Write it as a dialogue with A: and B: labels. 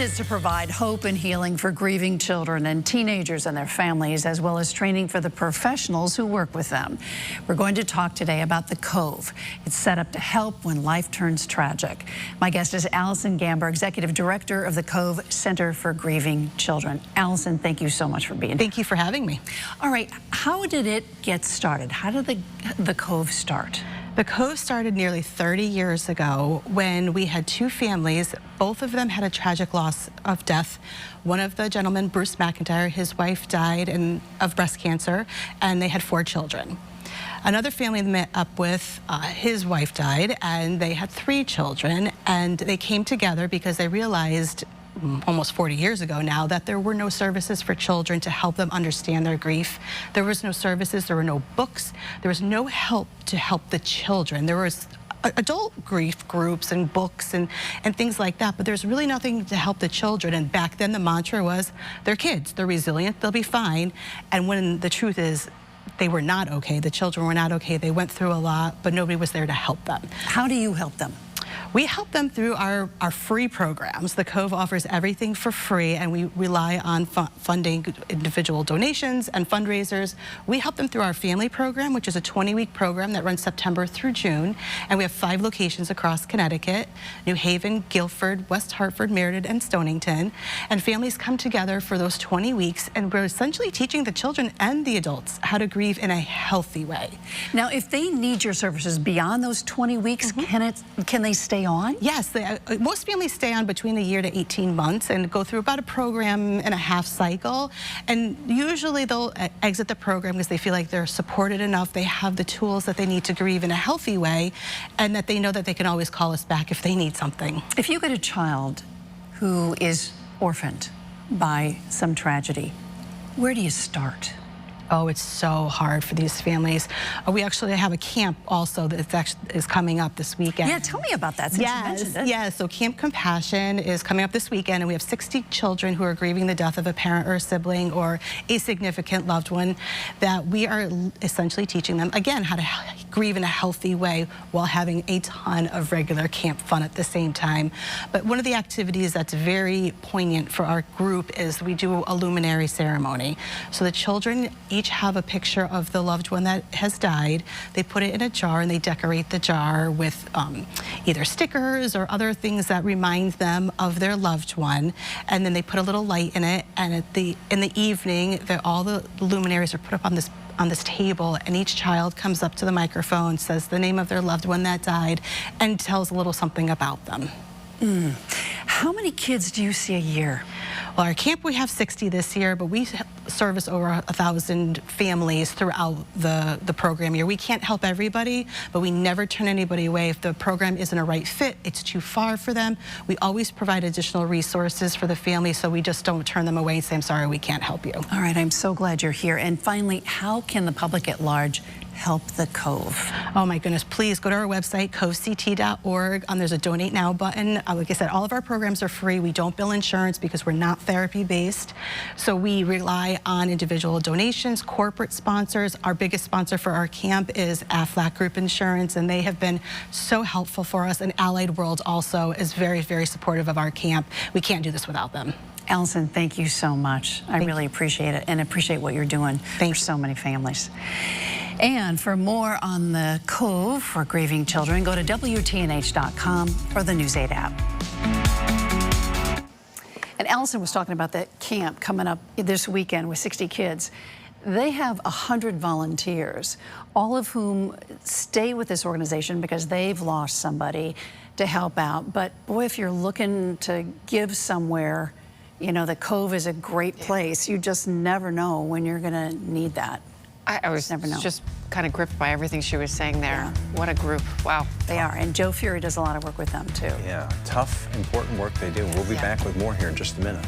A: is to provide hope and healing for grieving children and teenagers and their families, as well as training for the professionals who work with them. We're going to talk today about the Cove. It's set up to help when life turns tragic. My guest is Allison Gamber, Executive Director of the Cove Center for Grieving Children. Allison, thank you so much for being here.
B: Thank you for having me.
A: All right, how did it get started? How did the Cove start?
B: The Cove started nearly 30 years ago when we had two families. Both of them had a tragic loss of death. One of the gentlemen, Bruce McIntyre, his wife died of breast cancer, and they had 4 children. Another family they met up with, his wife died, and they had 3 children, and they came together because they realized almost 40 years ago now that there were no services for children to help them understand their grief. There was no services, there were no books, there was no help to help the children. There was adult grief groups and books and things like that, but there's really nothing to help the children. And back then the mantra was, they're kids, they're resilient, they'll be fine. And when the truth is, they were not okay. The children were not okay. They went through a lot, but nobody was there to help them.
A: How do you help them?
B: We help them through our free programs. The Cove offers everything for free, and we rely on funding individual donations and fundraisers. We help them through our family program, which is a 20-week program that runs September through June, and we have 5 locations across Connecticut: New Haven, Guilford, West Hartford, Meriden, and Stonington. And families come together for those 20 weeks, and we're essentially teaching the children and the adults how to grieve in a healthy way.
A: Now, if they need your services beyond those 20 weeks, can they stay on?
B: Yes, most families stay on between a year to 18 months and go through about a program and a half cycle. And usually they'll exit the program because they feel like they're supported enough, they have the tools that they need to grieve in a healthy way, and that they know that they can always call us back if they need something.
A: If you get a child who is orphaned by some tragedy, where do you start?
B: Oh, it's so hard for these families. We actually have a camp also that is coming up this weekend.
A: Yeah, tell me about that since you mentioned it.
B: Yes, so Camp Compassion is coming up this weekend, and we have 60 children who are grieving the death of a parent or a sibling or a significant loved one that we are essentially teaching them, again, how to grieve in a healthy way while having a ton of regular camp fun at the same time. But one of the activities that's very poignant for our group is we do a luminary ceremony. So the children each have a picture of the loved one that has died. They put it in a jar and they decorate the jar with either stickers or other things that remind them of their loved one. And then they put a little light in it, and in the evening, all the luminaries are put up on this table, and each child comes up to the microphone, says the name of their loved one that died, and tells a little something about them.
A: How many kids do you see a year?
B: Well, our camp, we have 60 this year, but we service over 1,000 families throughout the program year. We can't help everybody, but we never turn anybody away. If the program isn't a right fit, it's too far for them, we always provide additional resources for the family, so we just don't turn them away and say, I'm sorry, we can't help you.
A: All right, I'm so glad you're here. And finally, how can the public at large help the Cove?
B: Oh my goodness, please go to our website, covect.org. There's a donate now button. Like I said, all of our programs are free. We don't bill insurance because we're not therapy based. So we rely on individual donations, corporate sponsors. Our biggest sponsor for our camp is Aflac Group Insurance, and they have been so helpful for us. And Allied World also is very, very supportive of our camp. We can't do this without them.
A: Allison, thank you so much. I really appreciate it, and appreciate what you're doing for so many families. And for more on the Cove for Grieving Children, go to WTNH.com or the News 8 app. And Allison was talking about that camp coming up this weekend with 60 kids. They have 100 volunteers, all of whom stay with this organization because they've lost somebody to help out. But boy, if you're looking to give somewhere, you know, the Cove is a great place. You just never know when you're going to need that.
C: I was just kind of gripped by everything she was saying there. Yeah. What a group. Wow.
A: They are. And Joe Fury does a lot of work with them, too.
D: Yeah, tough, important work they do. We'll be back with more here in just a minute.